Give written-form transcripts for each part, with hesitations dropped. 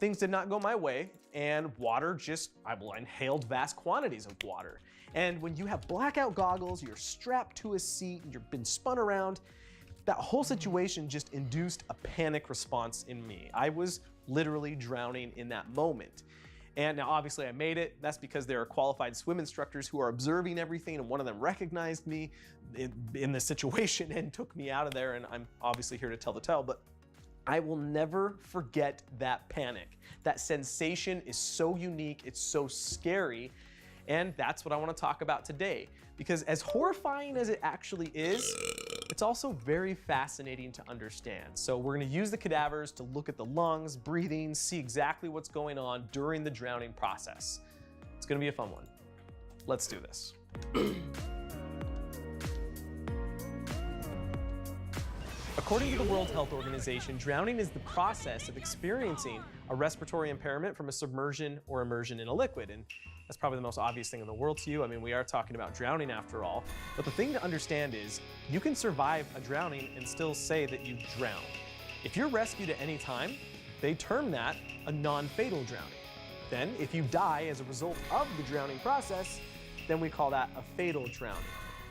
things did not go my way, and water I inhaled vast quantities of water. And when you have blackout goggles, you're strapped to a seat, you've been spun around, that whole situation just induced a panic response in me. I was literally drowning in that moment. And now obviously I made it. That's because there are qualified swim instructors who are observing everything, and one of them recognized me in this situation and took me out of there, and I'm obviously here to tell the tale, but I will never forget that panic. That sensation is so unique, it's so scary, and that's what I want to talk about today. Because as horrifying as it actually is, it's also very fascinating to understand. So we're going to use the cadavers to look at the lungs, breathing, see exactly what's going on during the drowning process. It's going to be a fun one. Let's do this. According to the World Health Organization, drowning is the process of experiencing a respiratory impairment from a submersion or immersion in a liquid. And that's probably the most obvious thing in the world to you. I mean, we are talking about drowning after all. But the thing to understand is you can survive a drowning and still say that you drowned. If you're rescued at any time, they term that a non-fatal drowning. Then, if you die as a result of the drowning process, then we call that a fatal drowning.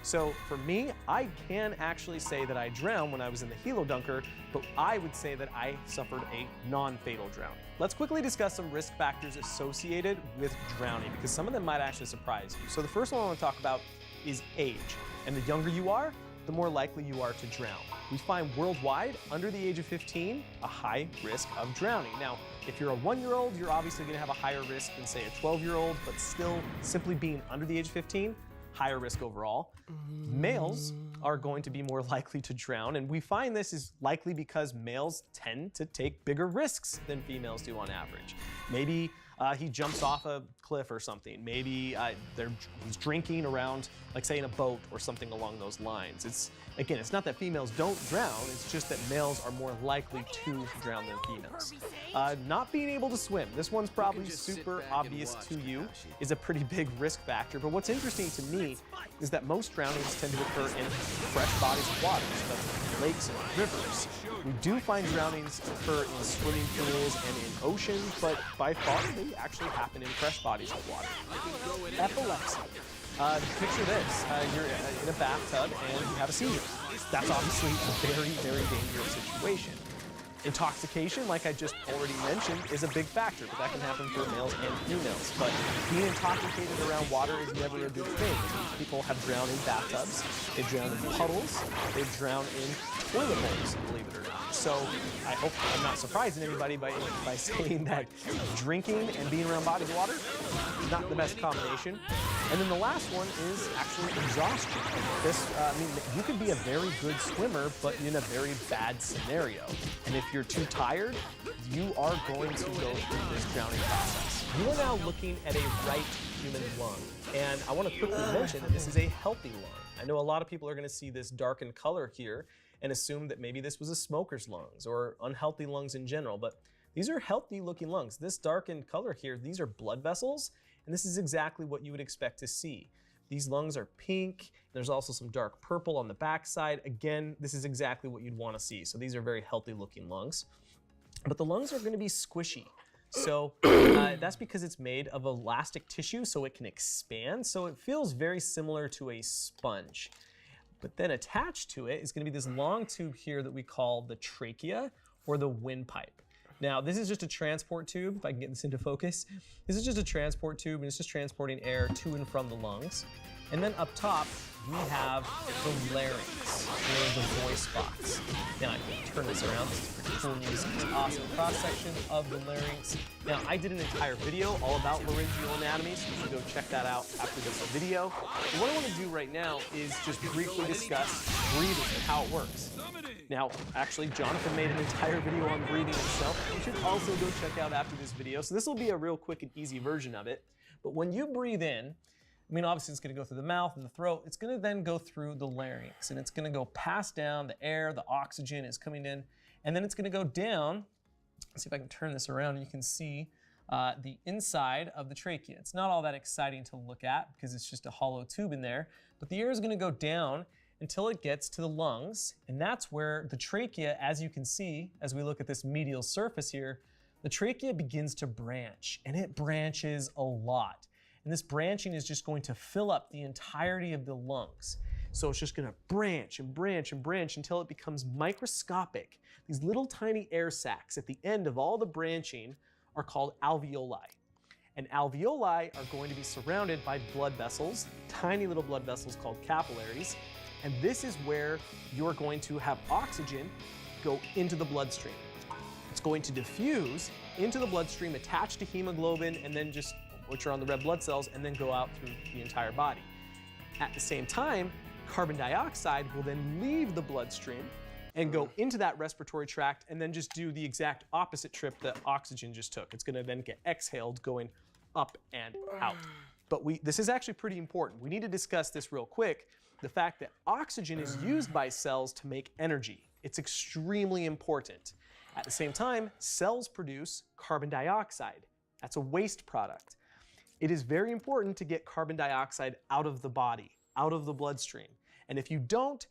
So for me, I can actually say that I drowned when I was in the Helodunker, but I would say that I suffered a non-fatal drowning. Let's quickly discuss some risk factors associated with drowning, because some of them might actually surprise you. So the first one I want to talk about is age. And the younger you are, the more likely you are to drown. We find worldwide, under the age of 15, a high risk of drowning. Now, if you're a 1-year-old, you're obviously going to have a higher risk than, say, a 12-year-old, but still, simply being under the age of 15, higher risk overall. Males are going to be more likely to drown, and we find this is likely because males tend to take bigger risks than females do on average. Maybe he jumps off a cliff or something. Maybe he's drinking around, like say in a boat or something along those lines. Again, it's not that females don't drown, it's just that males are more likely to drown than females. Not being able to swim, this one's probably super obvious to you, is a pretty big risk factor, but what's interesting to me is that most drownings tend to occur in fresh bodies of water, so that's lakes and rivers. We do find drownings occur in swimming pools and in oceans, but by far they actually happen in fresh bodies of water. Epilepsy. Picture this, you're in a bathtub and you have a seizure. That's obviously a very, very dangerous situation. Intoxication, like I just already mentioned, is a big factor, but that can happen for males and females. But being intoxicated around water is never a good thing. People have drowned in bathtubs, they've drowned in puddles, they've drowned in toilet bowls, believe it or not. So I hope I'm not surprising anybody by saying that drinking and being around bodies of water is not the best combination. And then the last one is actually exhaustion. I mean, you could be a very good swimmer, but in a very bad scenario. And if you're too tired, you are going to go through this drowning process. You are now looking at a right human lung. And I want to quickly mention that this is a healthy lung. I know a lot of people are going to see this darkened color here and assume that maybe this was a smoker's lungs or unhealthy lungs in general, but these are healthy looking lungs. This darkened color here, these are blood vessels, and this is exactly what you would expect to see. These lungs are pink. There's also some dark purple on the backside. Again, this is exactly what you'd want to see. So these are very healthy looking lungs. But the lungs are going to be squishy. So that's because it's made of elastic tissue, so it can expand. So it feels very similar to a sponge. But then attached to it is going to be this long tube here that we call the trachea or the windpipe. Now, this is just a transport tube, if I can get this into focus. This is just a transport tube, and it's just transporting air to and from the lungs. And then up top, we have the larynx, or the voice box. Now, I can turn this around. This is pretty cool. This is an awesome cross-section of the larynx. Now, I did an entire video all about laryngeal anatomy, so you should go check that out after this video. But what I want to do right now is just briefly discuss breathing and how it works. Now, actually, Jonathan made an entire video on breathing himself. You should also go check out after this video. So this will be a real quick and easy version of it. But when you breathe in, I mean, obviously it's going to go through the mouth and the throat. It's going to then go through the larynx, and it's going to go pass down the air, the oxygen is coming in, and then it's going to go down. Let's see if I can turn this around and you can see the inside of the trachea. It's not all that exciting to look at because it's just a hollow tube in there, but the air is going to go down until it gets to the lungs, and that's where the trachea, as you can see, as we look at this medial surface here, the trachea begins to branch, and it branches a lot. And this branching is just going to fill up the entirety of the lungs. So it's just going to branch and branch and branch until it becomes microscopic. These little tiny air sacs at the end of all the branching are called alveoli. And alveoli are going to be surrounded by blood vessels, tiny little blood vessels called capillaries. And this is where you're going to have oxygen go into the bloodstream. It's going to diffuse into the bloodstream, attach to hemoglobin, and then just, which are on the red blood cells, and then go out through the entire body. At the same time, carbon dioxide will then leave the bloodstream and go into that respiratory tract and then just do the exact opposite trip that oxygen just took. It's gonna then get exhaled going up and out. But this is actually pretty important. We need to discuss this real quick. The fact that oxygen is used by cells to make energy. It's extremely important. At the same time, cells produce carbon dioxide. That's a waste product. It is very important to get carbon dioxide out of the body, out of the bloodstream. And if you don't,